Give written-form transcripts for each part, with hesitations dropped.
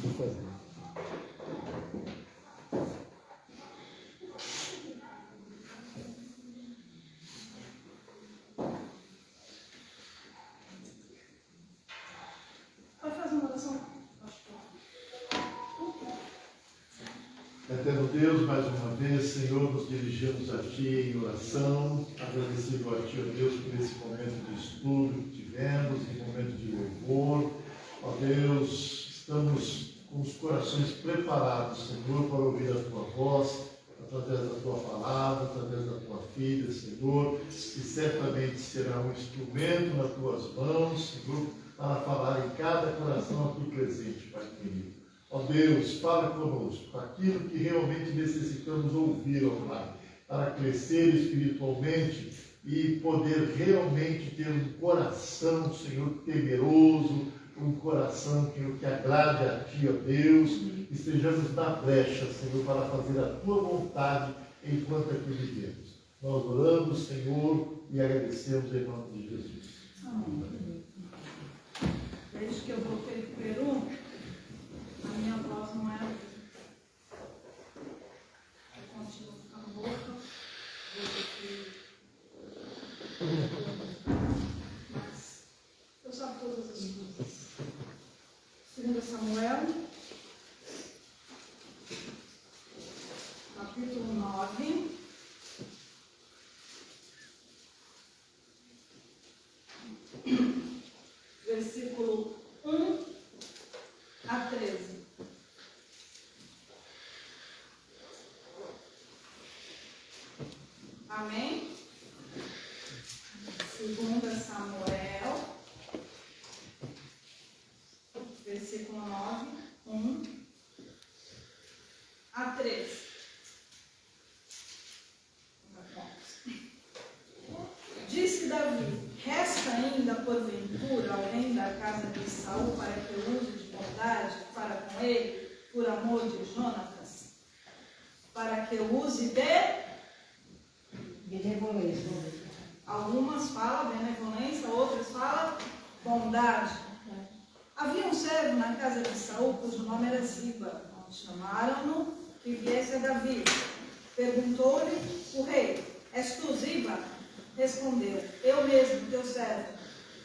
Vou fazer. Pode fazer uma oração? Eterno Deus, mais uma vez, Senhor, nos dirigimos a Ti em oração, agradecido a Ti, ó Deus, por esse momento de estudo que tivemos, em momento de louvor. Ó Deus, estamos com os corações preparados, Senhor, para ouvir a Tua voz, através da Tua palavra, através da Tua filha, Senhor, que certamente será um instrumento nas Tuas mãos, Senhor, para falar em cada coração aqui presente, Pai querido. Ó Deus, fala conosco aquilo que realmente necessitamos ouvir, ó Pai, para crescer espiritualmente e poder realmente ter um coração, Senhor, temeroso, um coração, Senhor, que agrade a Ti, ó Deus, e estejamos na brecha, Senhor, para fazer a Tua vontade enquanto aqui vivemos. Nós oramos, Senhor, e agradecemos em nome de Jesus. Amém. Desde que eu voltei para o Peru, a minha voz não é assim. Eu continuo ficando louca. Mas eu sabe todas as coisas. 2 Samuel, capítulo 9. Versículo 1 a 13. Amém? 2 Samuel, versículo 9, 1 a 13. Disse Davi: resta ainda porventura alguém da casa de Saul para que eu use de bondade para com ele, por amor de Jonatas? Para que eu use de benevolência. Algumas falam benevolência, outras falam bondade. Havia um servo na casa de Saul, cujo nome era Ziba. Chamaram-no que viesse a Davi. Perguntou-lhe o rei: és tu Ziba? Respondeu: eu mesmo, teu servo.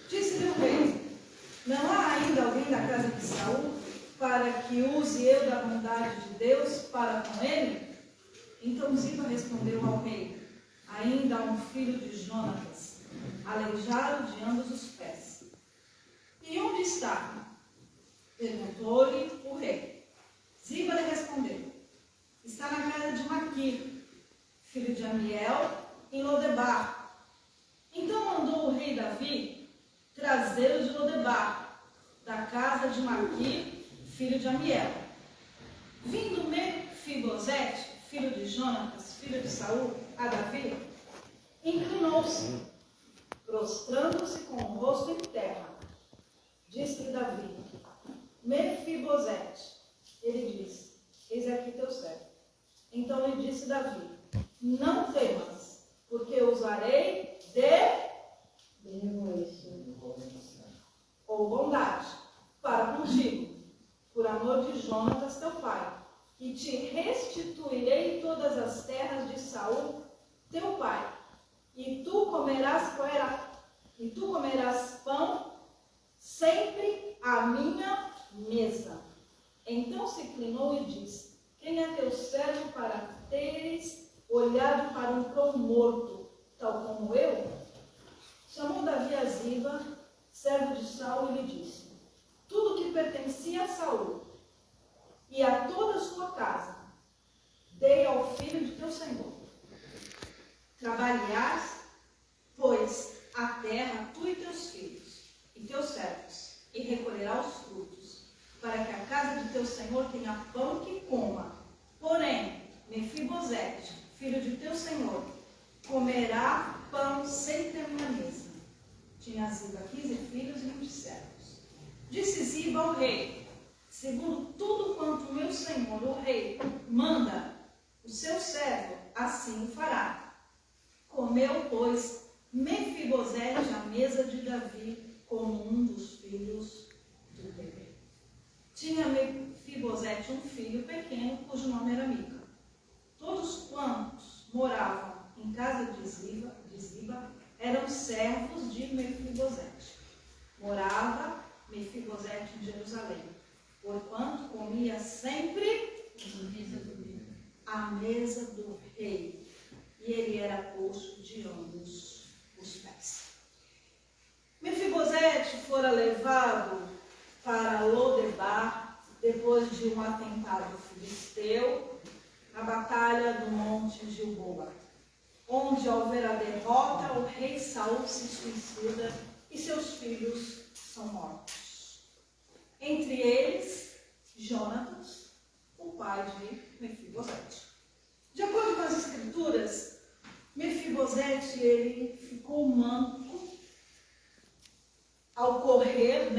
Disse-lhe o rei: não há ainda alguém da casa de Saul para que use eu da bondade de Deus para com ele? Então Ziba respondeu ao rei: ainda há um filho de Jonatas, aleijado de ambos os pés. E onde está? Perguntou-lhe o rei. Ziba lhe respondeu: está na casa de Maquir, filho de Amiel, em Lodebar. Então mandou o rei Davi trazê-lo de Lodebar, da casa de Maquir, filho de Amiel. Vindo Mefibosete, filho de Jonatas, filho de Saul, a Davi, inclinou-se, prostrando-se com o rosto em terra. Disse-lhe Davi: Mefibosete. Ele disse: eis aqui teu servo. Então lhe disse Davi: não temas, porque eu usarei de Benevolência. ou bondade para contigo, por amor de Jonatas teu pai, e te restituirei todas as terras de Saul teu pai, e tu comerás pão sempre à minha mesa. Então se inclinou e disse: quem é teu servo para teres olhado para um cão morto, tal como eu? Chamou Davi a Ziba, servo de Saul, e lhe disse: tudo que pertencia a Saul e a toda a sua casa dei ao filho de teu senhor. Trabalharás, pois, a terra, tu e teus filhos, e teus servos, e recolherá os frutos, para que a casa de teu senhor tenha pão que coma. Porém, Mefibosete, filho de teu senhor, comerá pão sempre à minha mesa. Tinha Ziba 15 filhos e 20 servos. Disse Ziba ao rei: segundo tudo quanto meu senhor, o rei, manda, o seu servo assim o fará. Comeu, pois, Mefibosete à mesa de Davi como um dos filhos do rei. Tinha Mefibosete Mefibosete um filho pequeno, cujo nome era Mica. Todos quantos moravam em casa de Ziba eram servos de Mefibosete. Morava Mefibosete em Jerusalém, porquanto comia sempre à mesa do rei, e ele era coxo de ambos os pés. Mefibosete fora levado para Lodebar depois de um atentado filisteu, na batalha do Monte Gilboa, onde, ao ver a derrota, o rei Saul se suicida e seus filhos são mortos. Entre eles, Jonatas, o pai de Mefibosete. De acordo com as escrituras, Mefibosete ele ficou manco ao correr,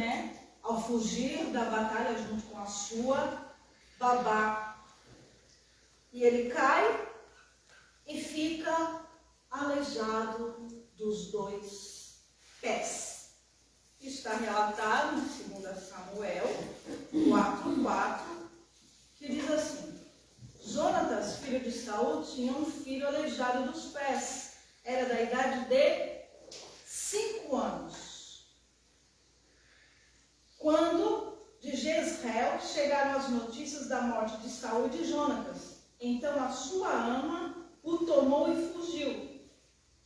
ao fugir da batalha junto com a sua babá. E ele cai e fica aleijado dos 2 pés. Isso está relatado em 2 Samuel 4:4, que diz assim: Jonatas, filho de Saul, tinha um filho aleijado dos pés. Era da idade de 5 anos. Quando de Jezreel chegaram as notícias da morte de Saul e de Jonatas, então a sua ama o tomou e fugiu.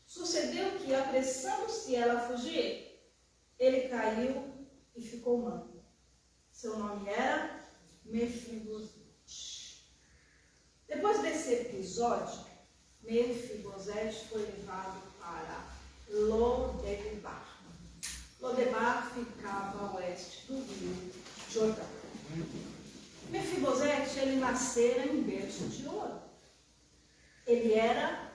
Sucedeu que, apressando-se ela a fugir, ele caiu e ficou manco. Seu nome era Mefibosete. Depois desse episódio, Mefibosete foi levado para Lodebar. Lodebar ficava a oeste do rio Jordão. Mefibosete, ele nascera em berço de ouro. Ele era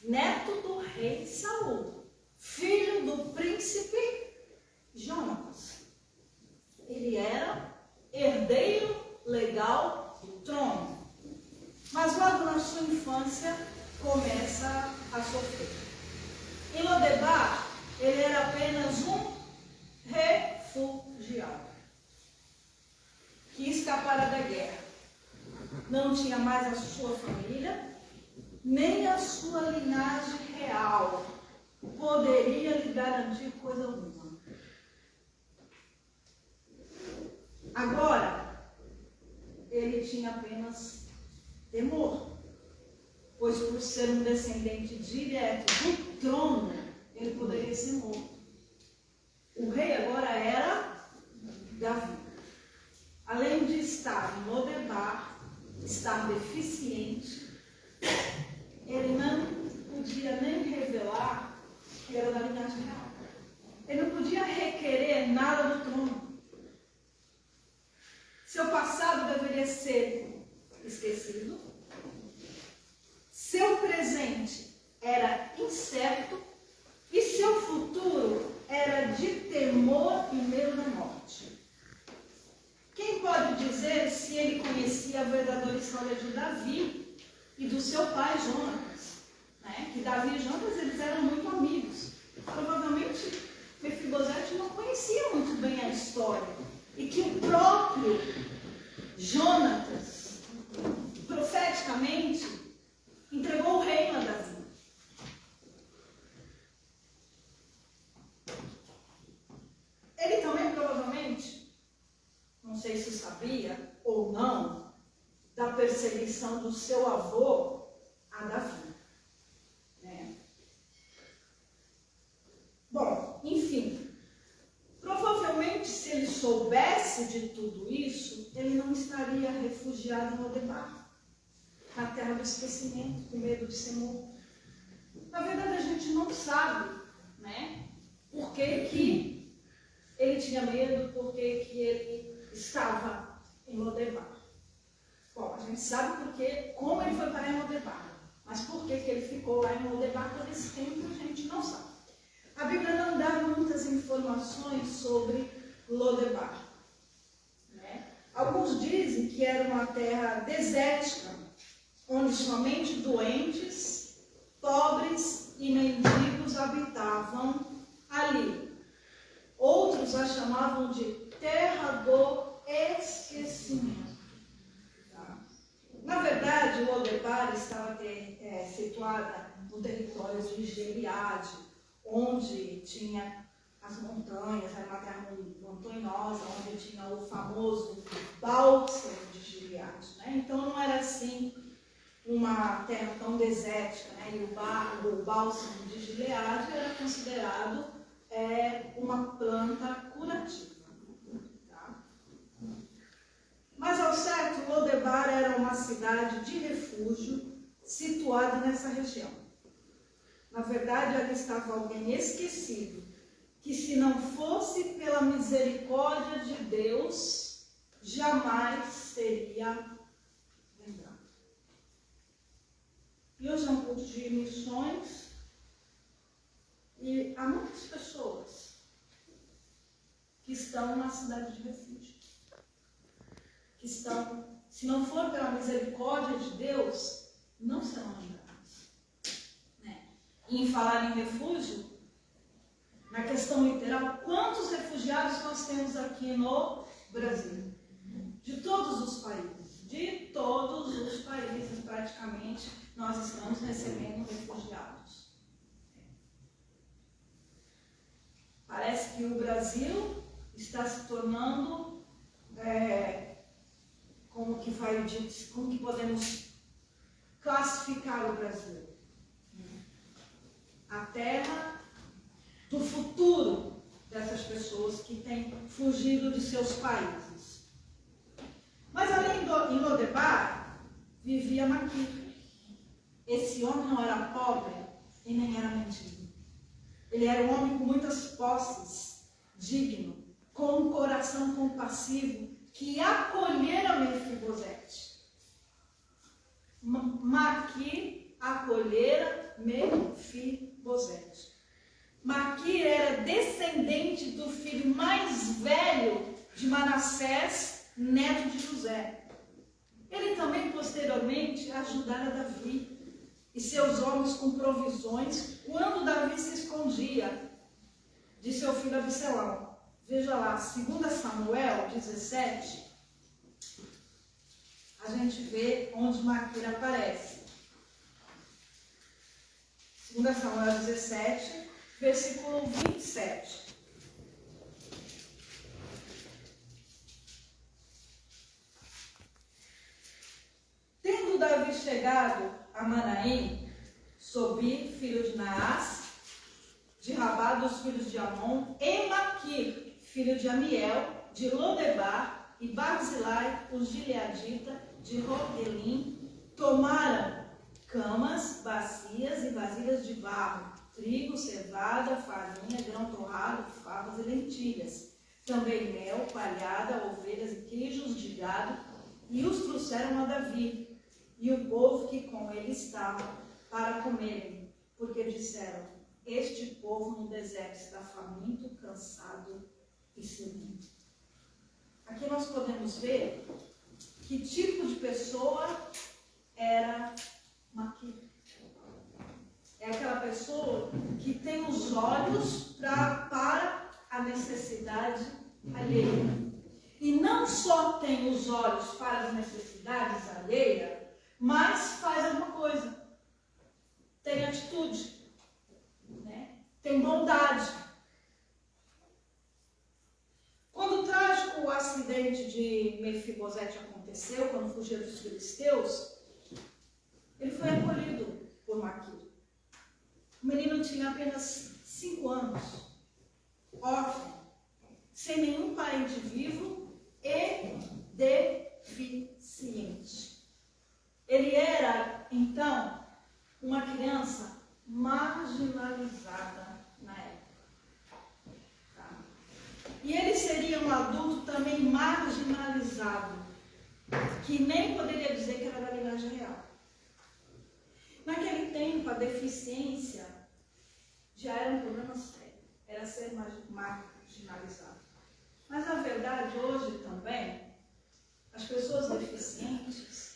neto do rei Saul, filho do príncipe Jonatas. Ele era herdeiro legal do trono. Mas logo na sua infância começa a sofrer. Em Lodebar, ele era apenas um refugiado que escapara da guerra. Não tinha mais a sua família, nem a sua linhagem real poderia lhe garantir coisa alguma. Agora, ele tinha apenas temor, pois por ser um descendente direto do trono, ele poderia ser morto. O rei agora era Davi. Além de estar em Lodebar, estar deficiente, ele não podia nem revelar que era da linhagem real. Ele não podia requerer nada do trono. Seu passado deveria ser esquecido. Seu presente era incerto. E seu futuro era de temor e medo da morte. Quem pode dizer se ele conhecia a verdadeira história de Davi e do seu pai Jonatas? Que Davi e Jonatas, eles eram muito amigos. Provavelmente Mefibosete não conhecia muito bem a história. E que o próprio Jonatas, profeticamente, entregou o reino a Davi. Ele também provavelmente, não sei se sabia ou não, da perseguição do seu avô a Davi. Bom, enfim, provavelmente se ele soubesse de tudo isso, ele não estaria refugiado em Lodebar, na terra do esquecimento, com medo de ser morto. Na verdade, a gente não sabe, por que ele tinha medo, por que ele estava em Lodebar. Bom, a gente sabe como ele foi parar em Lodebar, mas por que ele ficou lá em Lodebar todo esse tempo, a gente não sabe. A Bíblia não dá muitas informações sobre Lodebar. Alguns dizem que era uma terra desértica, onde somente doentes, pobres e mendigos habitavam ali. Outros a chamavam de terra do esquecimento. Tá? Na verdade, Lodebar estava situada no território de Gileade, onde tinha as montanhas, era uma terra montanhosa, onde tinha o famoso bálsamo de Gileade. Né? Então não era assim uma terra tão desértica, né? E o bálsamo de Gileade era considerado uma planta curativa. Tá? Mas ao certo, Lodebar era uma cidade de refúgio situada nessa região. Na verdade, ali estava alguém esquecido, que se não fosse pela misericórdia de Deus, jamais seria lembrado. E hoje é um curso de missões, e há muitas pessoas que estão na cidade de refúgio, que estão, se não for pela misericórdia de Deus, não serão lembrados. Né? E em falar em refúgio, na questão literal, quantos refugiados nós temos aqui no Brasil? De todos os países. De todos os países, praticamente, nós estamos recebendo refugiados. Parece que o Brasil está se tornando, como que podemos classificar o Brasil? A terra do futuro dessas pessoas que têm fugido de seus países. Mas além em Lodebar, vivia Maquir. Esse homem não era pobre e nem era mendigo. Ele era um homem com muitas posses, digno, com um coração compassivo, que acolhera Mefibosete. Maquir acolhera Mefibosete. Maquir era descendente do filho mais velho de Manassés, neto de José. Ele também, posteriormente, ajudara Davi e seus homens com provisões quando Davi se escondia de seu filho Absalão. Veja lá, 2 Samuel 17, a gente vê onde Maquir aparece. 2 Samuel 17, versículo 27. Tendo Davi chegado a Manaim, Sobi, filho de Naás, de Rabá dos filhos de Amon, e Maquir, filho de Amiel, de Lodebar, e Barzilai, os gileadita, de Rogelim, tomaram camas, bacias e vasilhas de barro, trigo, cevada, farinha, grão torrado, favas e lentilhas, também mel, palhada, ovelhas e queijos de gado, e os trouxeram a Davi e o povo que com ele estava, para comerem, porque disseram: este povo no deserto está faminto, cansado e sedento. Aqui nós podemos ver que tipo de pessoa era Maquir. É aquela pessoa que tem os olhos para a necessidade alheia. E não só tem os olhos para as necessidades alheias, mas faz alguma coisa. Tem atitude, né? Tem bondade. Quando o trágico acidente de Mefibosete aconteceu, quando fugia dos filisteus, ele foi acolhido por Maquir. O menino tinha apenas 5 anos, órfão, sem nenhum parente vivo e deficiente. Ele era, então, uma criança marginalizada na época. Tá? E ele seria um adulto também marginalizado, que nem poderia dizer que era da linhagem real. Naquele tempo, a deficiência já era um problema sério, era ser marginalizado. Mas, na verdade, hoje também, as pessoas deficientes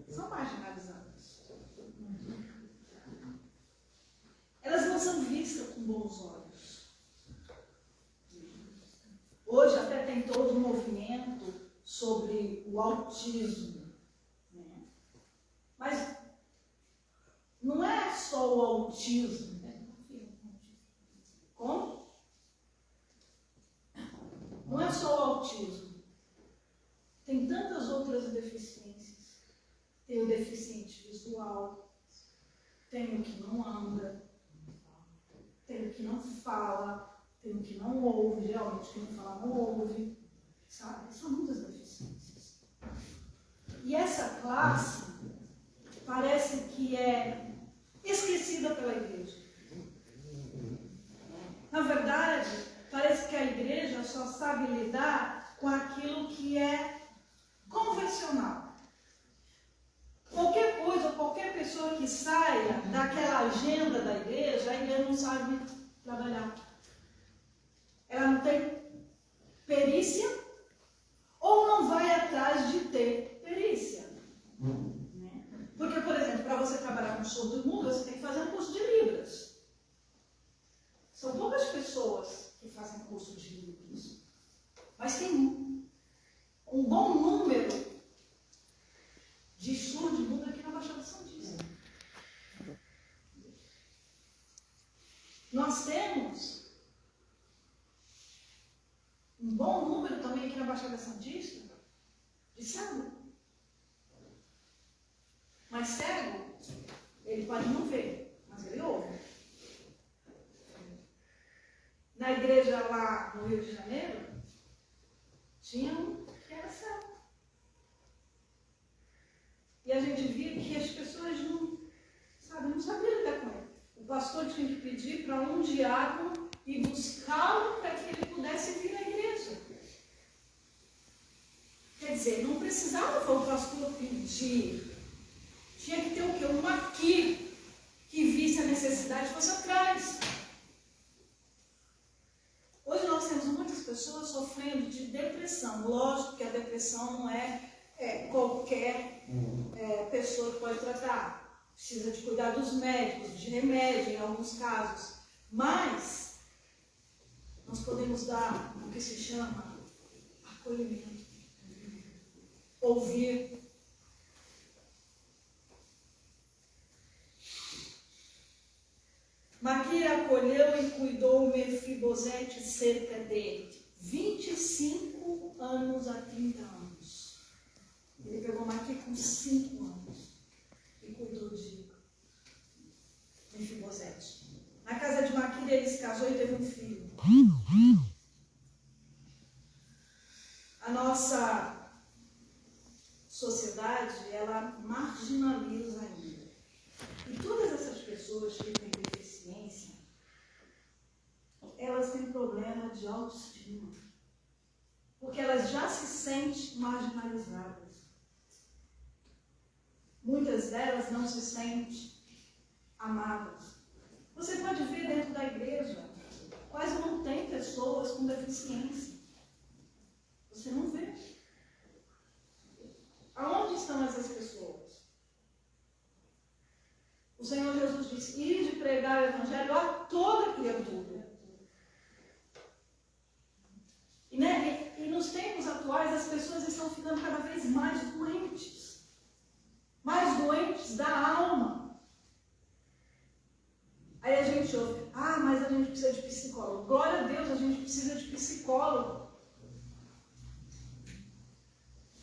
são marginalizadas. Elas não são vistas com bons olhos. Hoje até tem todo um movimento sobre o autismo, né? Mas não é só o autismo. Como? Não é só o autismo. Tem tantas outras deficiências. Tem o deficiente visual, tem o que não anda, tem o que não fala, tem o que não ouve, geralmente quem não fala não ouve, sabe? São muitas deficiências. E essa classe parece que é esquecida pela igreja. Na verdade, parece que a igreja só sabe lidar com aquilo que é convencional. Qualquer coisa, qualquer pessoa que saia daquela agenda da igreja, a igreja não sabe trabalhar. Ela não tem perícia ou não vai atrás de ter perícia. Né? Porque, por exemplo, para você trabalhar com surdo-mudo, você tem que fazer um curso de Libras. São poucas pessoas que fazem curso de Libras. Mas tem um bom número de surdo-mudo aqui na Baixada Santista. Nós temos um bom número também aqui na Baixada Santista de cego. Mas cego, ele pode não ver, mas ele ouve. Na igreja lá no Rio de Janeiro, tinha um que era cego. E a gente via que as pessoas não sabiam lidar com ele. O pastor tinha que pedir para um diácono e buscá-lo para que ele pudesse vir à igreja. Quer dizer, não precisava o pastor pedir. Tinha que ter o quê? Um aqui que visse a necessidade e fosse atrás. Hoje nós temos muitas pessoas sofrendo de depressão. Lógico que a depressão não é qualquer pessoa que pode tratar. Precisa de cuidar dos médicos, de remédio em alguns casos. Mas nós podemos dar o que se chama acolhimento. Ouvir. Maquir acolheu e cuidou Mefibosete cerca de 25 anos a 30 anos. Ele pegou Maquir com 5 anos e cuidou de Mefibosete. Na casa de Maquir ele se casou e teve um filho. A nossa sociedade, ela marginaliza ainda. E todas essas pessoas que têm deficiência, elas têm problema de autoestima. Porque elas já se sentem marginalizadas. Muitas delas não se sentem amadas. Você pode ver dentro da igreja, quase não tem pessoas com deficiência. Você não vê. Aonde estão essas pessoas? O Senhor Jesus disse, ide pregar o evangelho a toda criatura. E nos tempos atuais, as pessoas estão ficando cada vez mais doentes. Mais doentes da alma. Aí a gente ouve, mas a gente precisa de psicólogo. Glória a Deus, a gente precisa de psicólogo.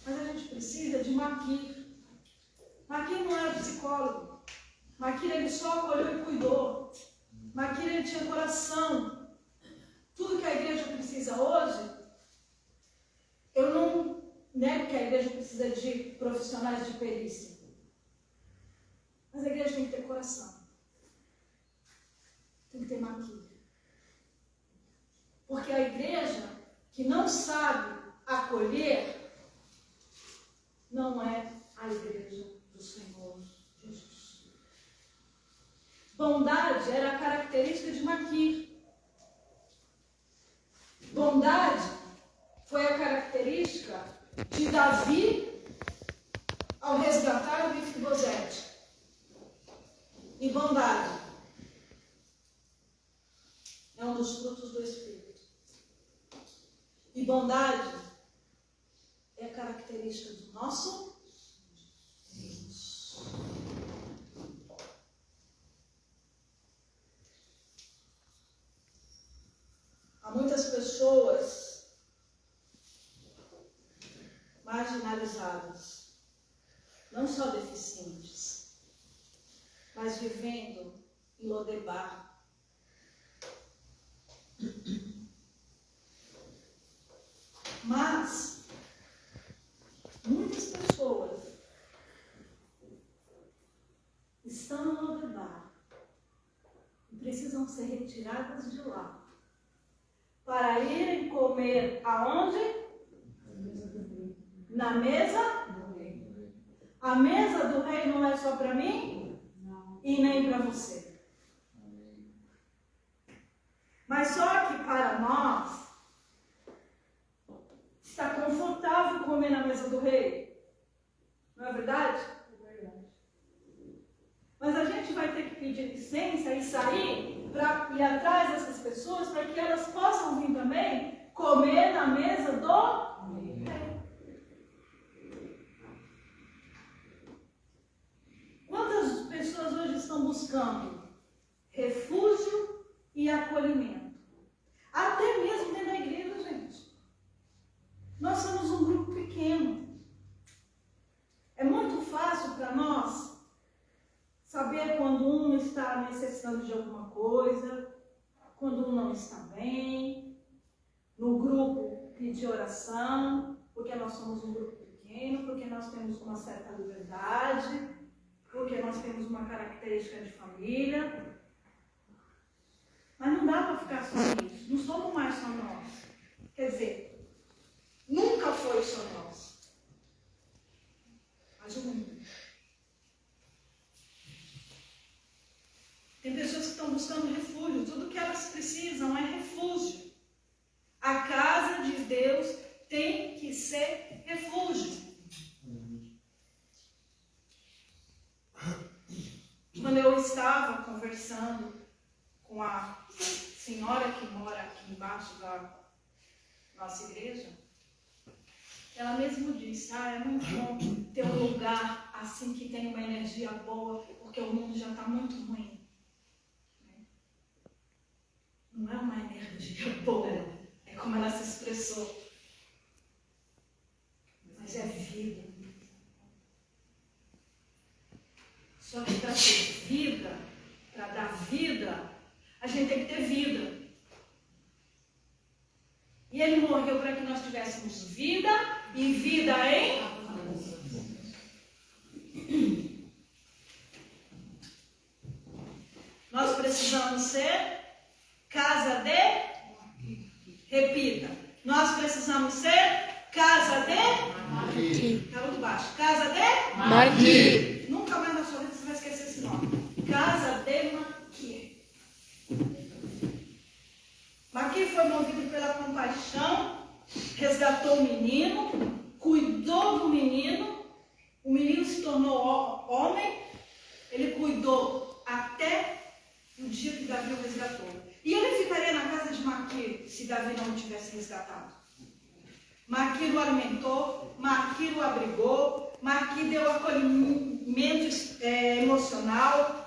Mas a gente precisa de Maquir. Maquir não era psicólogo. Maquir ele só acolheu e cuidou. Maquir ele tinha coração. Tudo que a igreja precisa hoje, eu não nego que a igreja precisa de profissionais de perícia. Mas a igreja tem que ter coração. Tem que ter Maquir. Porque a igreja que não sabe acolher não é a igreja do Senhor Jesus. Bondade era a característica de Maquir. Bondade foi a característica de Davi ao resgatar o Mefibosete. E bondade é um dos frutos do Espírito. E bondade é característica do nosso Deus. Há muitas pessoas marginalizadas, não só deficientes, mas vivendo em Lodebar. Mas muitas pessoas estão no Lodebar e precisam ser retiradas de lá para irem comer aonde? Na mesa? A mesa do rei não é só para mim e nem para você. Mas só que para nós está confortável comer na mesa do rei. Não é verdade? É verdade. Mas a gente vai ter que pedir licença e sair para ir atrás dessas pessoas para que elas possam vir também comer na mesa do rei. Quantas pessoas hoje estão buscando refúgio e acolhimento? Até mesmo dentro da igreja, gente. Nós somos um grupo pequeno. É muito fácil para nós saber quando um está necessitando de alguma coisa, quando um não está bem. No grupo pedir oração, porque nós somos um grupo pequeno, porque nós temos uma certa liberdade, porque nós temos uma característica de família. Mas não dá para ficar só nisso. Não somos mais só nós. Quer dizer, nunca foi só nós. Mas o mundo. Tem pessoas que estão buscando refúgio. Tudo que elas precisam é refúgio. A casa de Deus tem que ser refúgio. Quando eu estava conversando com a senhora que mora aqui embaixo da nossa igreja, ela mesmo disse, é muito bom ter um lugar assim que tem uma energia boa, porque o mundo já está muito ruim. Não é uma energia boa, é como ela se expressou, mas é vida. Só que para ter vida, para dar vida, a gente tem que ter vida. E ele morreu para que nós tivéssemos vida e vida em nós precisamos ser casa de, repita, nós precisamos ser casa de, calo de baixo, casa de Maqui. Nunca mais na sua vida você vai esquecer esse nome. Casa de Maqui. Maqui foi movido pela compaixão, resgatou o menino, cuidou do menino, o menino se tornou homem, ele cuidou até o dia que Davi o resgatou. E ele ficaria na casa de Maqui se Davi não o tivesse resgatado. Maqui o alimentou, Maqui o abrigou, Maqui deu acolhimento emocional.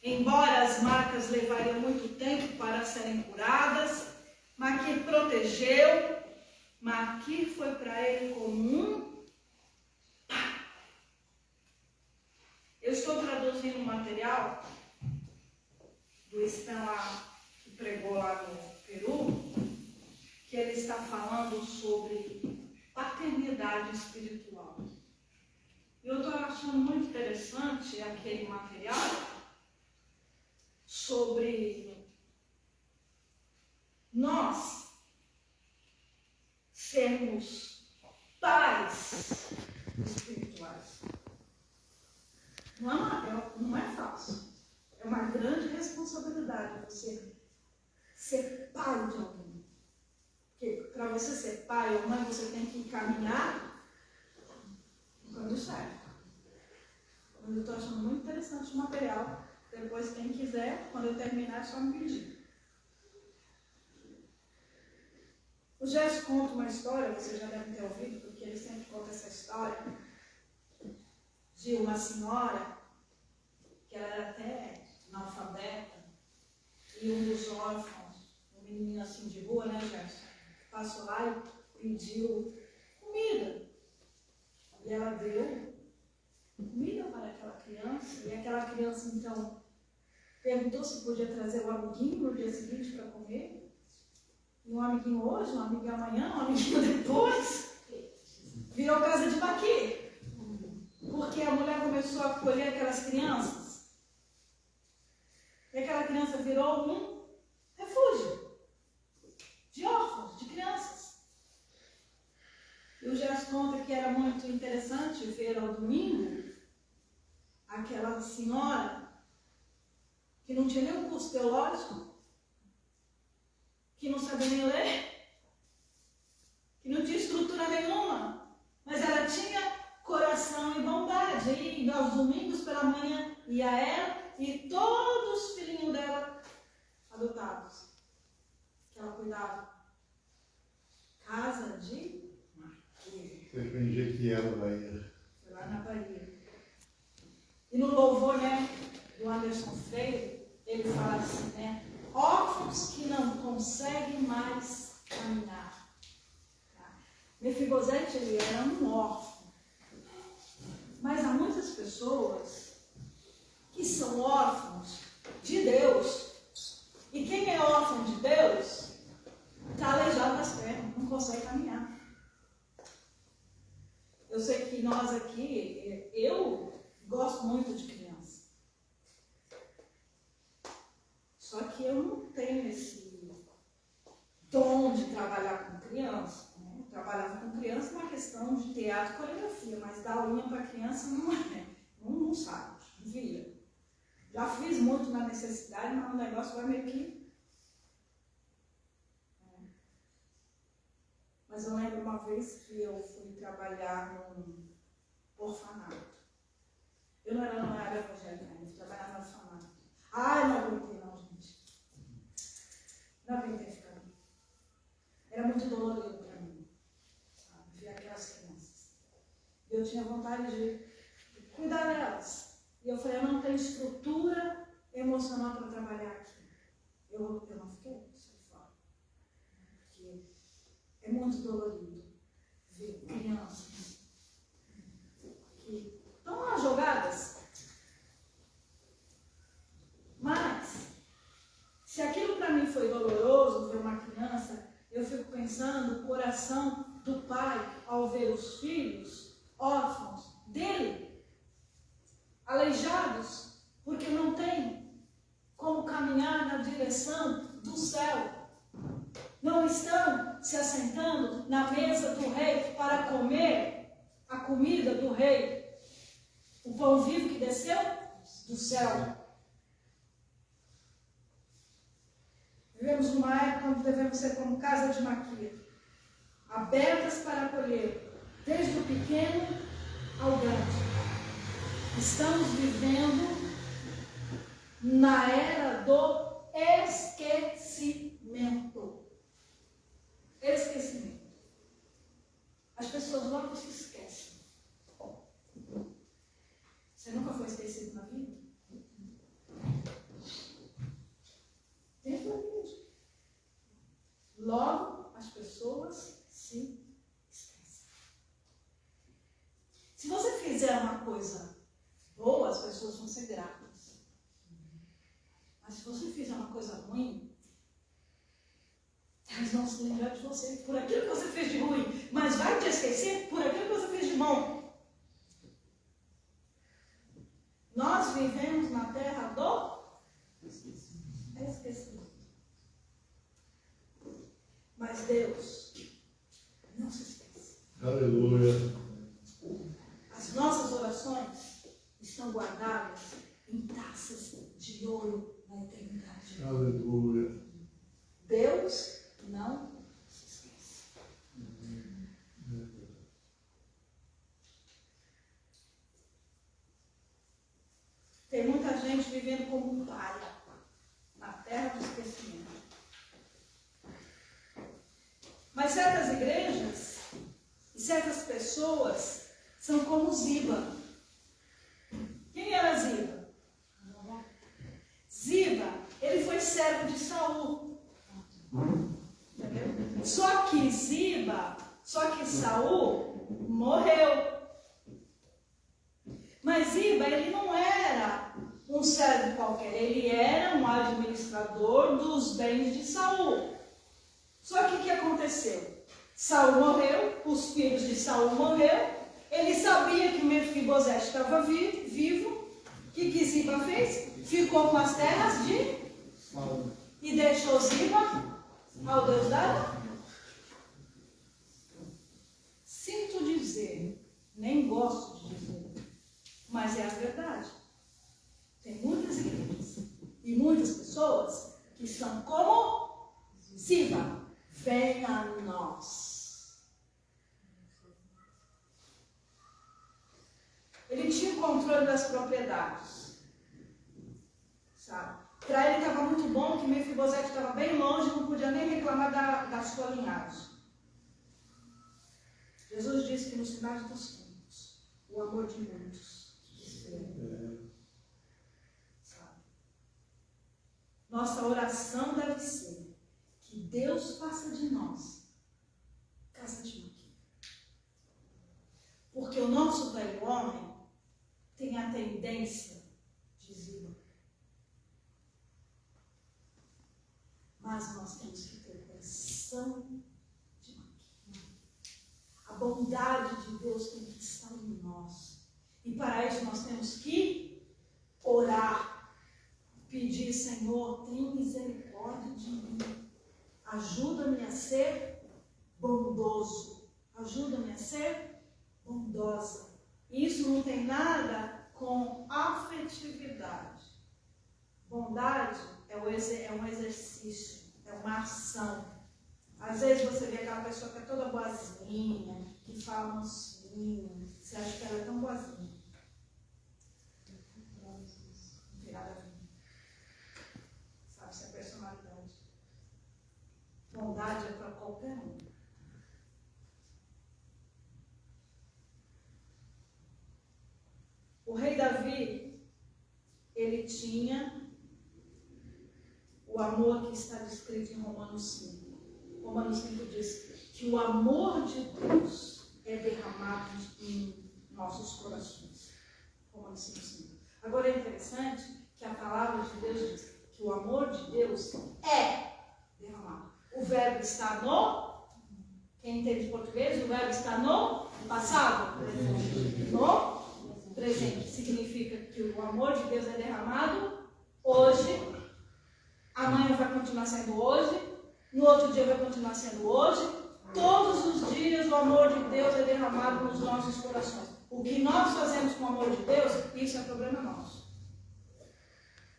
Embora as marcas levariam muito tempo para serem curadas, Maqui protegeu, Maqui foi para ele como um pai. Eu estou traduzindo um material do Stan lá, que pregou lá no Peru, que ele está falando sobre paternidade espiritual. Eu estou achando muito interessante aquele material sobre nós sermos pais espirituais. Não é fácil. É uma grande responsabilidade você ser pai de alguém. Porque para você ser pai ou mãe, você tem que encaminhar no caminho certo. Eu estou achando muito interessante o material. Depois, quem quiser, quando eu terminar, é só me pedir. O Gerson conta uma história, vocês já devem ter ouvido, porque ele sempre conta essa história, de uma senhora, que ela era até analfabeta, e um dos órfãos, um menininho assim de rua, né, Gerson, passou lá e pediu comida. E ela deu comida para aquela criança, e aquela criança, então, perguntou se podia trazer o amiguinho no dia seguinte para comer. E um amiguinho hoje, um amiguinho amanhã, um amiguinho depois. Virou casa de baquê. Porque a mulher começou a acolher aquelas crianças. E aquela criança virou um refúgio de órfãos, de crianças. E o Gerson conta que era muito interessante ver ao domingo aquela senhora que não tinha nenhum curso teológico, que não sabia nem ler, que não tinha estrutura nenhuma, mas ela tinha coração e bondade. E aos domingos pela manhã ia ela e todos os filhinhos dela adotados, que ela cuidava. Casa de Maquia. Você foi em Jequié, na Bahia. Foi lá na Bahia. E no louvor, né, do Anderson Freire, ele fala assim, né? Órfãos que não conseguem mais caminhar. Mefibosete, ele era um órfão. Mas há muitas pessoas que são órfãos de Deus. E quem é órfão de Deus está aleijado das pernas, não consegue caminhar. Eu sei que nós aqui, eu gosto muito de criança. Só que eu não tenho esse dom de trabalhar com criança. Né? Eu trabalhava com criança na questão de teatro e coreografia, mas dar unha para criança não é. Não sabe, não via. Já fiz muito na necessidade, mas o negócio vai meio que... Mas eu lembro uma vez que eu fui trabalhar num orfanato. Eu não era evangélica ainda, eu trabalhava no orfanato. Ai, não aguentei não, gente. Não aguentei ficar ali. Era muito dolorido para mim, sabe? Ver aquelas crianças. Eu tinha vontade de cuidar delas. E eu falei, eu não tenho estrutura emocional para trabalhar aqui. Eu não fiquei, saí fora. Porque é muito dolorido ver crianças que estão lá jogadas. Mas, se aquilo para mim foi doloroso, ver uma criança, eu fico pensando o coração do pai ao ver os filhos órfãos dele, aleijados, porque não tem como caminhar na direção do céu. Não estão se assentando na mesa do rei para comer a comida do rei, o pão vivo que desceu do céu. Vivemos numa época onde devemos ser como casa de Maquia, abertas para acolher, desde o pequeno ao grande. Estamos vivendo na era do esquecimento. Esquecimento. As pessoas logo se esquecem. Você nunca foi esquecido na vida? Dentro da igreja. Logo as pessoas se esquecem. Se você fizer uma coisa boa, as pessoas vão ser gratas. Mas se você fizer uma coisa ruim, elas vão se lembrar de você por aquilo que você fez de ruim, mas vai te esquecer por aquilo que você fez de bom. Nós vivemos na terra do esquecimento. Mas Deus não se esquece. Aleluia. As nossas orações estão guardadas em taças de ouro na eternidade. Aleluia. Deus não se esquece. Tem muita gente vivendo como um palha na terra do esquecimento. Mas Mas certas igrejas e certas pessoas são como Ziba. Quem era Ziba? Ziba, ele foi servo de Saul. Entendeu? Só que Saul morreu. Mas Ziba, ele não era um servo qualquer, ele era um administrador dos bens de Saul. Só que o que aconteceu? Saul morreu, os filhos de Saul morreram, ele sabia que Mefibosete estava vivo. O que Ziba fez? Ficou com as terras de Saul e deixou Ziba ao Deus dela. Sinto dizer, nem gosto de dizer, mas é a verdade. Tem muitas igrejas e muitas pessoas que são como Ziba. Venha a nós. Ele tinha o controle das propriedades. Sabe? Para ele estava muito bom que Mefibosete estava bem longe, não podia nem reclamar da sua linhagem. Jesus disse que nos finais dos tempos, o amor de muitos espera. Sabe? Nossa oração deve ser que Deus faça de nós casa de maquia. Porque o nosso velho homem tem a tendência de Ziba. Mas nós temos que ter coração de maquia. A bondade de Deus tem que estar em nós. E para isso nós temos que orar. Pedir, Senhor, tenha misericórdia de mim. Ajuda-me a ser bondoso. Ajuda-me a ser bondosa. Isso não tem nada com afetividade. Bondade é um exercício, é uma ação. Às vezes você vê aquela pessoa que é toda boazinha, que fala mansinho, você acha que ela é tão boazinha. Não tem nada a ver. Sabe, isso é personalidade. Bondade é para qualquer um. O rei Davi, ele tinha o amor que está descrito em Romanos 5. Romanos 5 diz que o amor de Deus é derramado em nossos corações. Romanos 5. Agora é interessante que a palavra de Deus diz que o amor de Deus é derramado. O verbo está no... Quem entende português? O verbo está no passado? No presente. Significa que o amor de Deus é derramado hoje. Amanhã vai continuar sendo hoje. No outro dia vai continuar sendo hoje. Todos os dias o amor de Deus é derramado nos nossos corações. O que nós fazemos com o amor de Deus, isso é problema nosso.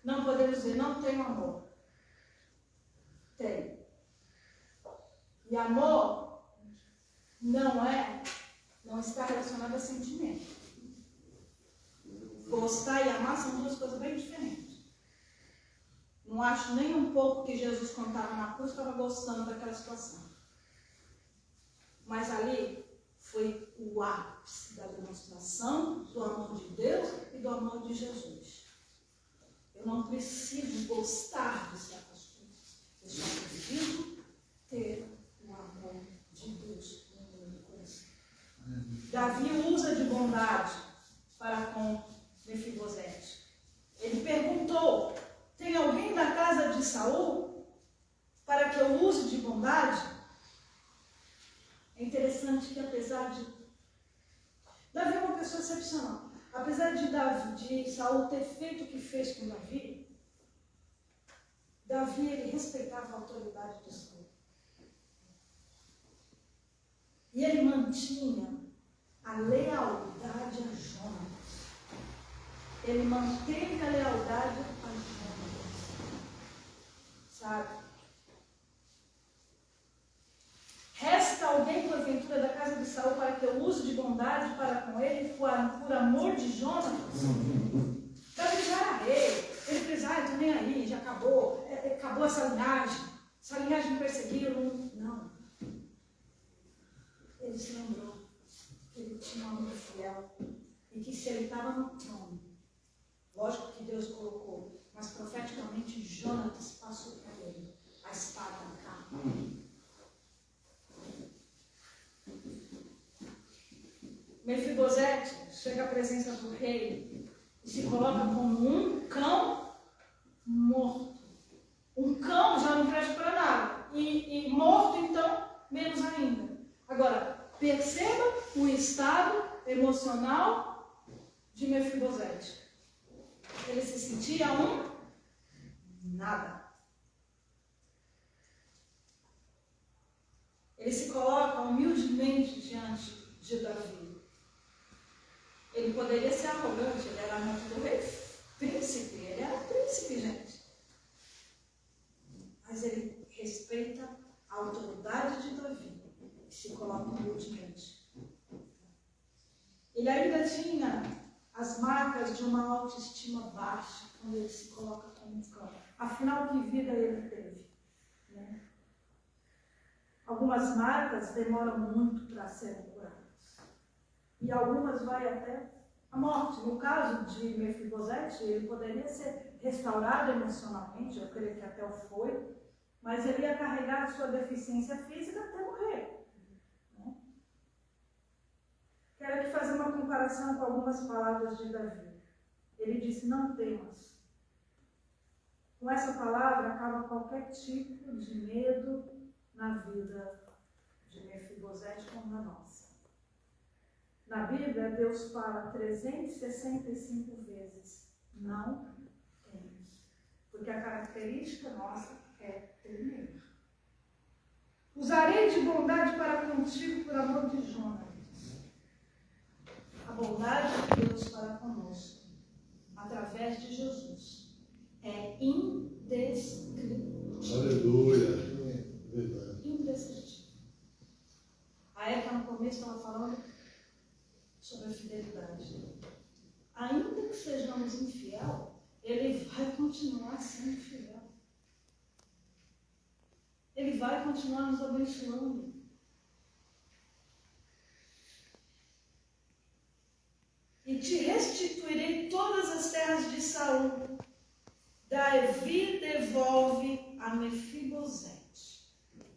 Não podemos dizer, não tenho amor. Tem. E amor não está relacionado a sentimento. Gostar e amar são duas coisas bem diferentes. Não acho nem um pouco que Jesus, quando estava na cruz, estava gostando daquela situação. Mas ali foi o ápice da demonstração do amor de Deus e do amor de Jesus. Eu não preciso gostar de certas coisas. Eu só preciso ter o amor de Deus no meu coração. Davi usa de bondade para com Mefibosete. Ele perguntou: tem alguém da casa de Saul para que eu use de bondade? É interessante que apesar de... Davi é uma pessoa excepcional. Apesar de Saul ter feito o que fez com Davi, ele respeitava a autoridade de Saul. E ele mantinha a lealdade a Jonas. Ele manteve a lealdade a Jonas. Sabe? Resta alguém, porventura, da casa de Saul para que eu use de bondade para com ele, por amor de Jonas? Davi já era rei. Ele fez, estou nem aí, já acabou. Acabou essa linhagem. Essa linhagem me perseguiu. Não. ele se lembrou que ele tinha um amigo fiel e que se ele estava no trono, lógico que Deus colocou, mas profeticamente Jonatas passou para ele a espada na carne. Mefibosete chega à presença do rei e se coloca como um cão morto. Um cão já não presta para nada. E morto, então, menos ainda. Agora, perceba o estado emocional de Mefibosete. Ele se sentia um nada. Ele se coloca humildemente diante de Davi. Ele poderia ser arrogante, ele era amante do rei, príncipe, ele era príncipe, gente. Mas ele respeita a autoridade de Davi e se coloca humildemente. Ele ainda tinha as marcas de uma autoestima baixa quando ele se coloca como um cão. Afinal, que vida ele teve? Né? Algumas marcas demoram muito para serem curadas. E algumas vai até a morte. No caso de Mefibosete, ele poderia ser restaurado emocionalmente, eu creio que até o foi, mas ele ia carregar a sua deficiência física até morrer. Né? Quero aqui fazer uma comparação com algumas palavras de Davi. Ele disse, não temas. Com essa palavra acaba qualquer tipo de medo na vida de Mefibosete como na nossa. Na Bíblia, Deus fala 365 vezes, não temas. Porque a característica nossa é ter medo. Usarei de bondade para contigo por amor de Jonatas. A bondade de Deus para conosco, através de Jesus, é indescritível. Aleluia. Verdade. Indescritível. A Érica no começo estava falando sobre a fidelidade. Ainda que sejamos infiel, ele vai continuar sendo fiel. Ele vai continuar nos abençoando. E te restituirei todas as terras de Saul. Davi devolve a Mefibosete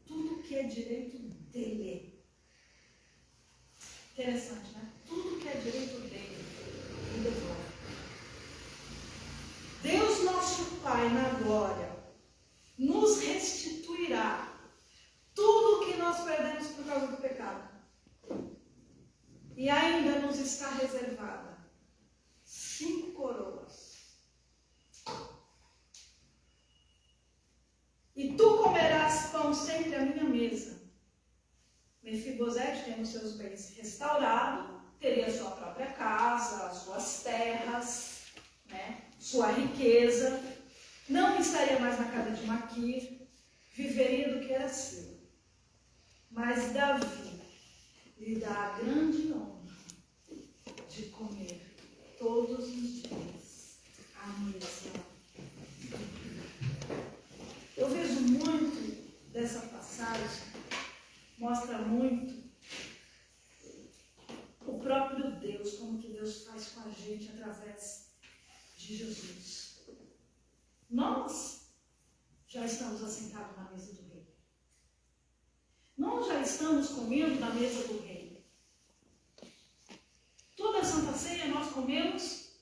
tudo que é direito dele. Interessante, né? Tudo que é direito dele, ele devolve. Deus nosso Pai na glória nos restituirá tudo o que nós perdemos por causa do pecado. E ainda nos está reservada 5 coroas. E tu comerás pão sempre à minha mesa. Mefibosete, tendo seus bens restaurados, teria sua própria casa, suas terras, né, sua riqueza. Não estaria mais na casa de Maquir, viveria do que era seu. Mas Davi lhe dá a grande honra de comer todos os dias à mesa. Eu vejo muito dessa passagem, mostra muito o próprio Deus, como que Deus faz com a gente através de Jesus. Nós já estamos assentados na mesa do rei. Nós já estamos comendo na mesa do rei. Toda a Santa Ceia nós comemos,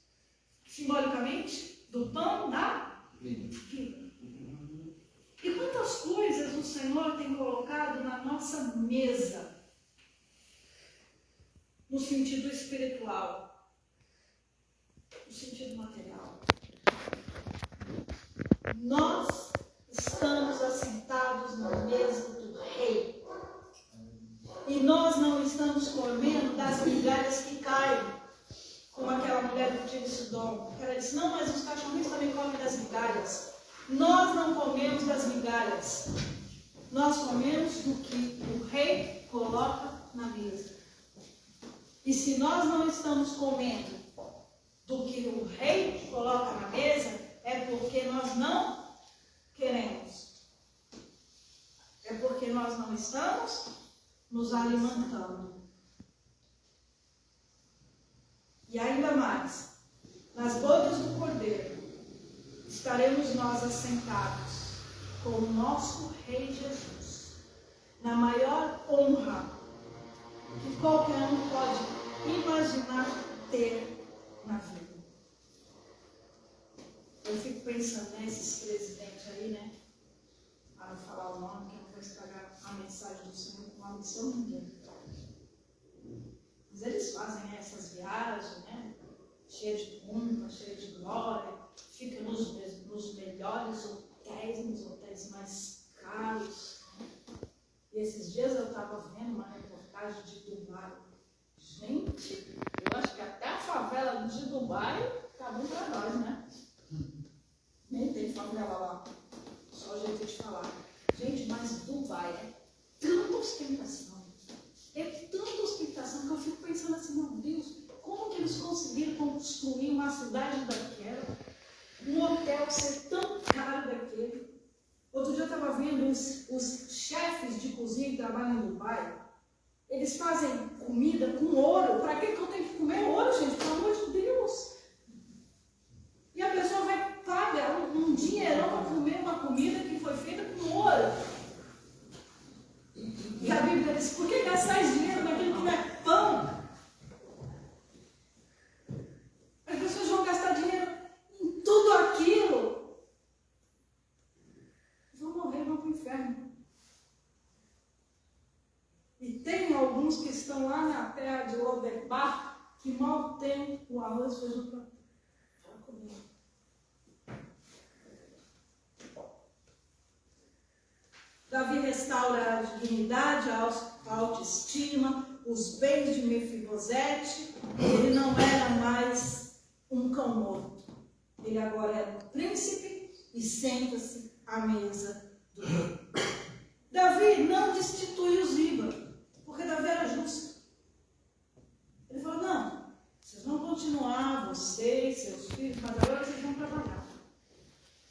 simbolicamente, do pão da vida. E quantas coisas o Senhor tem colocado na nossa mesa, no sentido espiritual, no sentido material. Nós estamos assentados na mesa do rei. E nós não estamos comendo das migalhas que caem, como aquela mulher do Tiro Sidom. Ela disse, não, mas os cachorrinhos também comem das migalhas. Nós não comemos das migalhas. Nós comemos do que o rei coloca na mesa. E se nós não estamos comendo do que o rei coloca na mesa, é porque nós não queremos. É porque nós não estamos nos alimentando. E ainda mais, nas bodas do Cordeiro, estaremos nós assentados com o nosso Rei Jesus, na maior honra que qualquer um pode imaginar ter na vida. Eu fico pensando nesses presidentes aí, né? Para não falar o nome, que eu não vou estragar a mensagem do Senhor com a missão ninguém. Mas eles fazem essas viagens, né? Cheia de pompa, cheia de glória, fica nos melhores hotéis, nos hotéis mais caros. Né? E esses dias eu estava vendo uma reportagem de Dubai. Gente, eu acho que até a favela de Dubai está bom para nós, né? Nem tem favela lá, só jeito de falar. Gente, mas Dubai é tanta ostentação, que eu fico pensando assim, meu Deus, como que eles conseguiram construir uma cidade daquela, um hotel ser tão caro daquele? Outro dia eu estava vendo os chefes de cozinha que trabalham em Dubai, eles fazem comida com ouro. Para que eu tenho que comer ouro, gente? Pelo amor de Deus! E a pessoa vai pagar um dinheirão para comer uma comida que foi feita com ouro. E a Bíblia diz, por que gastar esse dinheiro naquilo que não é pão? As pessoas vão gastar dinheiro em tudo aquilo. Vão morrer, vão para o inferno. E tem alguns que estão lá na terra de Lodebar, que mal tem o arroz e feijão para comer. Davi restaura a dignidade, a autoestima, os bens de Mefibosete. Ele não era mais um cão morto. Ele agora era um príncipe e senta-se à mesa do rei. Davi não destituiu Ziba, porque Davi era justo. Ele falou, não, vocês vão continuar, vocês, seus filhos, mas agora vocês vão trabalhar.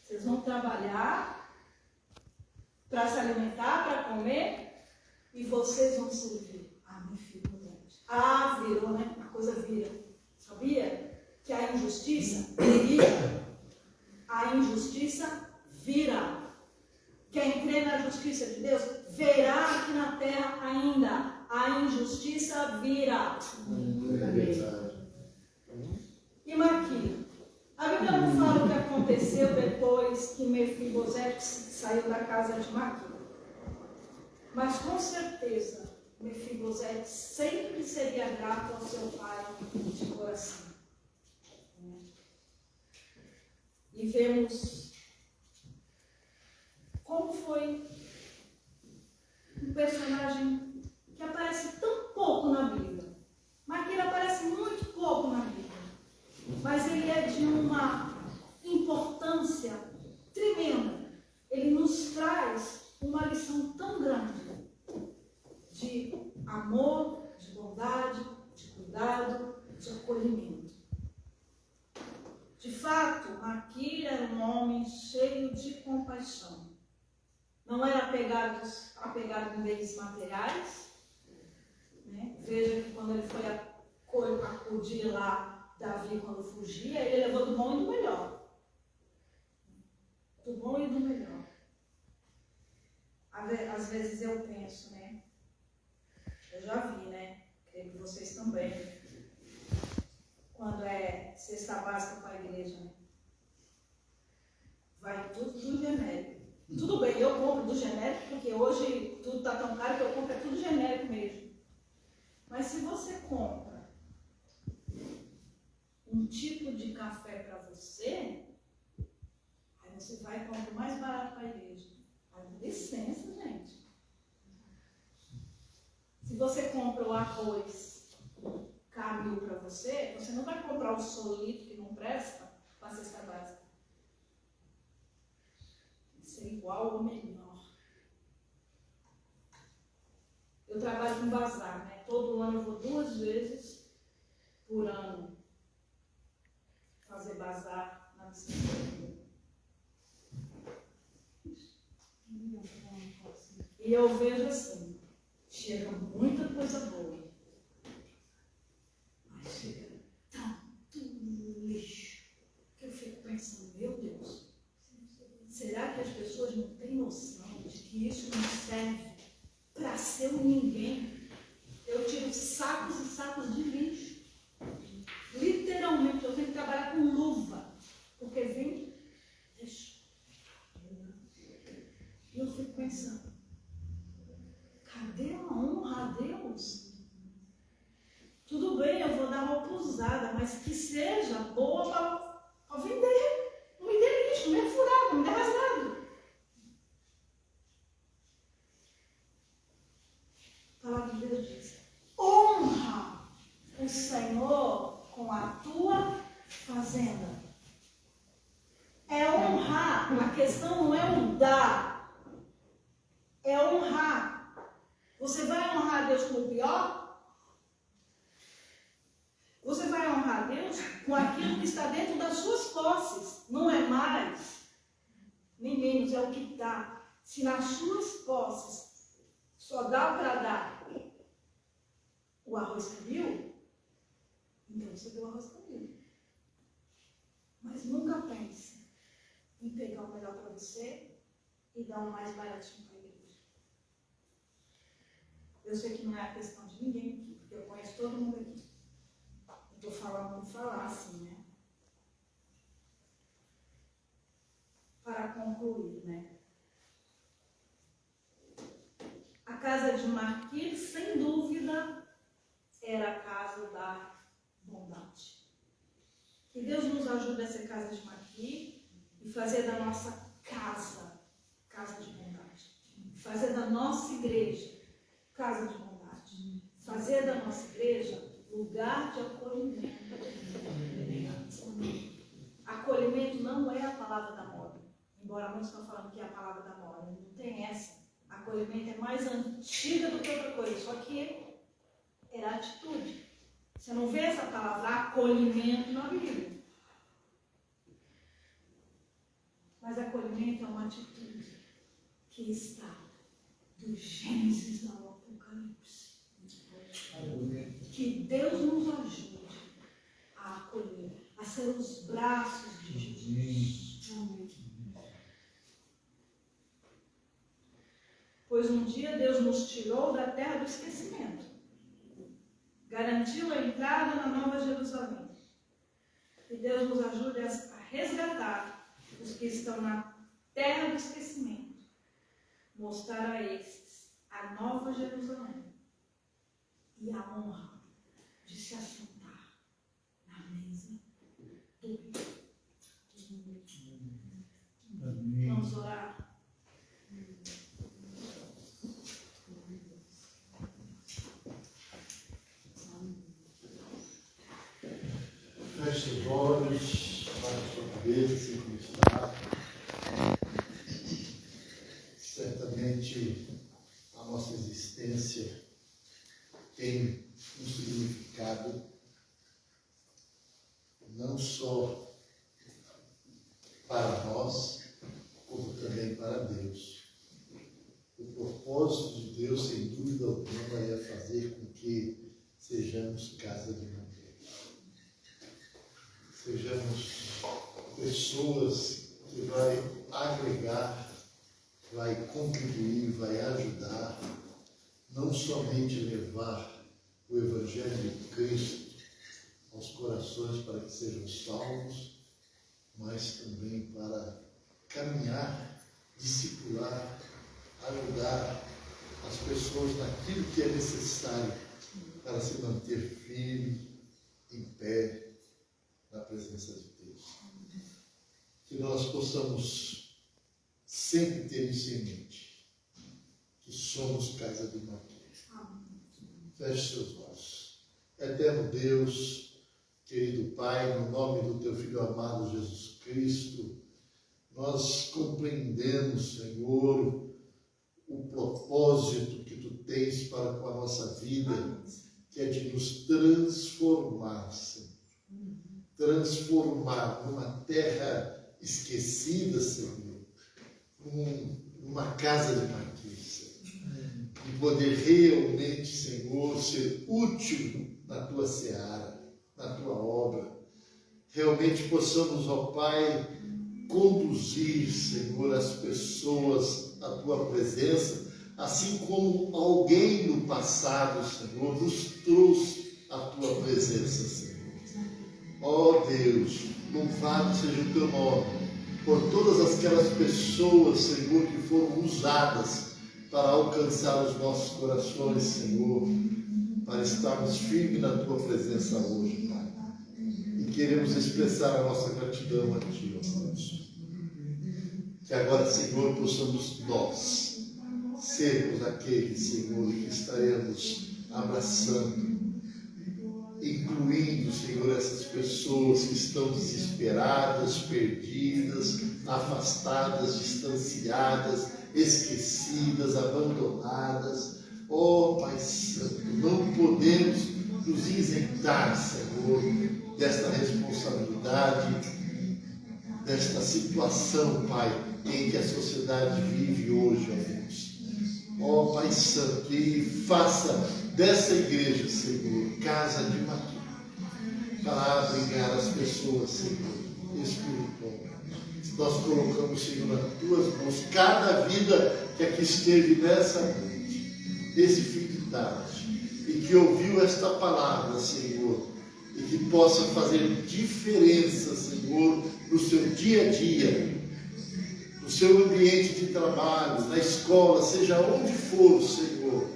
Vocês vão trabalhar para se alimentar, para comer, e vocês vão servir a Mefibosete. Ah, virou, né? A coisa vira. Sabia que a injustiça vira? A injustiça vira. Quem crê na justiça de Deus, verá aqui na terra ainda. A injustiça vira. E Maquia? A Bíblia não fala o que aconteceu depois que Mefibosete saiu da casa de Maquia. Mas com certeza, Mefibosete sempre seria grato ao seu pai de coração. E vemos como foi um personagem que aparece tão pouco na Bíblia. Maquia aparece muito pouco na Bíblia. Mas ele é de uma importância tremenda. Ele nos traz uma lição tão grande de amor, de bondade, de cuidado, de acolhimento. De fato, Maquia era um homem cheio de compaixão. Não era apegado em bens materiais. Né? Veja que quando ele foi acudir lá Davi, quando fugia, ele levou do bom e do melhor. Do bom e do melhor. Às vezes eu penso, né? Eu já vi, né? Creio que vocês também. Quando é cesta básica para a igreja, né? Vai tudo do genérico. Tudo bem, eu compro do genérico, porque hoje tudo está tão caro que eu compro tudo genérico mesmo. Mas se você compra um tipo de café para você, aí você vai e compra o mais barato para a igreja. Aí, licença, gente. Se você compra o arroz Camil para você, você não vai comprar o solito que não presta para a cesta básica. Ser igual ou melhor. Eu trabalho com bazar, né? Todo ano eu vou 2 vezes por ano fazer bazar na bicicleta. E eu vejo assim, chega muita coisa boa. Mas chega tanto lixo que eu fico pensando, meu Deus, será que as pessoas não têm noção de que isso não serve para ser um ninguém? Eu tiro sacos e sacos de lixo. Literalmente, eu tenho que trabalhar com luva, porque vem lixo. E eu fico pensando, cadê a honra a Deus? Tudo bem, eu vou dar roupa usada, mas que seja boa para vender. Não me dê lixo, não me dê furado, não me dê rasgado. A palavra de Deus diz, honra o Senhor com a tua fazenda. É honrar, a questão não é o dar, é honrar. Você vai honrar Deus com o pior? Você vai honrar Deus com aquilo que está dentro das suas posses. Não é mais, nem menos, é o que está. Se nas suas posses só dá para dar o arroz cabil, então você deu o arroz cabil. Mas nunca pense em pegar o melhor para você e dar o mais baratinho para a igreja. Eu sei que não é a questão de ninguém aqui, porque eu conheço todo mundo aqui. Estou falando por falar assim, né? Para concluir, né? A casa de Marquês, sem dúvida, era a casa da bondade. Que Deus nos ajude a ser casa de Marquês e fazer da nossa casa, casa de bondade. Fazer da nossa igreja, casa de bondade. Fazer da nossa igreja lugar de acolhimento. Acolhimento não é a palavra da moda. Embora muitos estão falando que é a palavra da moda. Não tem essa. Acolhimento é mais antiga do que outra coisa. Só que era atitude. Você não vê essa palavra acolhimento na Bíblia. Mas acolhimento é uma atitude que está do Gênesis ao Apocalipse. Que Deus nos ajude a acolher, a ser os braços de Jesus. Pois um dia Deus nos tirou da terra do esquecimento, garantiu a entrada na Nova Jerusalém. Que Deus nos ajude a resgatar os que estão na terra do esquecimento, mostrar a estes a Nova Jerusalém e a honra de se assentar na mesa do Rei. Vamos orar. Feche os olhos, baixe sua cabeça, assim como está. Certamente a nossa existência tem um significado não só para nós, como também para Deus. O propósito de Deus, sem dúvida alguma, é fazer com que sejamos casa de Deus. Sejamos pessoas que vai agregar, vai contribuir, vai ajudar, não somente levar o Evangelho de Cristo aos corações para que sejam salvos, mas também para caminhar, discipular, ajudar as pessoas naquilo que é necessário para se manter firme, em pé, na presença de Deus. Que nós possamos sempre ter isso em mente, que somos casa de Marquês. Feche seus olhos. Eterno Deus, querido Pai, no nome do Teu Filho amado Jesus Cristo, nós compreendemos, Senhor, o propósito que Tu tens para com a nossa vida, que é de nos transformar, Senhor. Transformar numa terra esquecida, Senhor, numa casa de Marquês, Senhor. E poder realmente, Senhor, ser útil na tua seara, na tua obra. Realmente possamos, ó Pai, conduzir, Senhor, as pessoas à tua presença, assim como alguém no passado, Senhor, nos trouxe à tua presença, Senhor. Ó Deus, louvado seja o teu nome por todas aquelas pessoas, Senhor, que foram usadas para alcançar os nossos corações, Senhor, para estarmos firmes na tua presença hoje, Pai. E queremos expressar a nossa gratidão a ti, ó Deus. Que agora, Senhor, possamos nós sermos aqueles, Senhor, que estaremos abraçando, incluindo, Senhor, essas pessoas que estão desesperadas, perdidas, afastadas, distanciadas, esquecidas, abandonadas. Ó Pai Santo, não podemos nos isentar, Senhor, desta responsabilidade, desta situação, Pai, em que a sociedade vive hoje, ó Deus. Ó Pai Santo, e faça dessa igreja, Senhor, casa de matura, para abrigar as pessoas, Senhor, espiritualmente. Nós colocamos, Senhor, nas tuas mãos cada vida que aqui esteve nessa noite, nesse fim de tarde, e que ouviu esta palavra, Senhor, e que possa fazer diferença, Senhor, no seu dia a dia, no seu ambiente de trabalho, na escola, seja onde for, Senhor,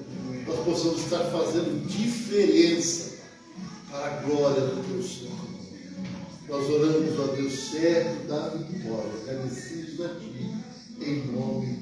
nós possamos estar fazendo diferença para a glória do teu Senhor. Nós oramos, ó Deus, certo da vitória, agradecidos a ti, em nome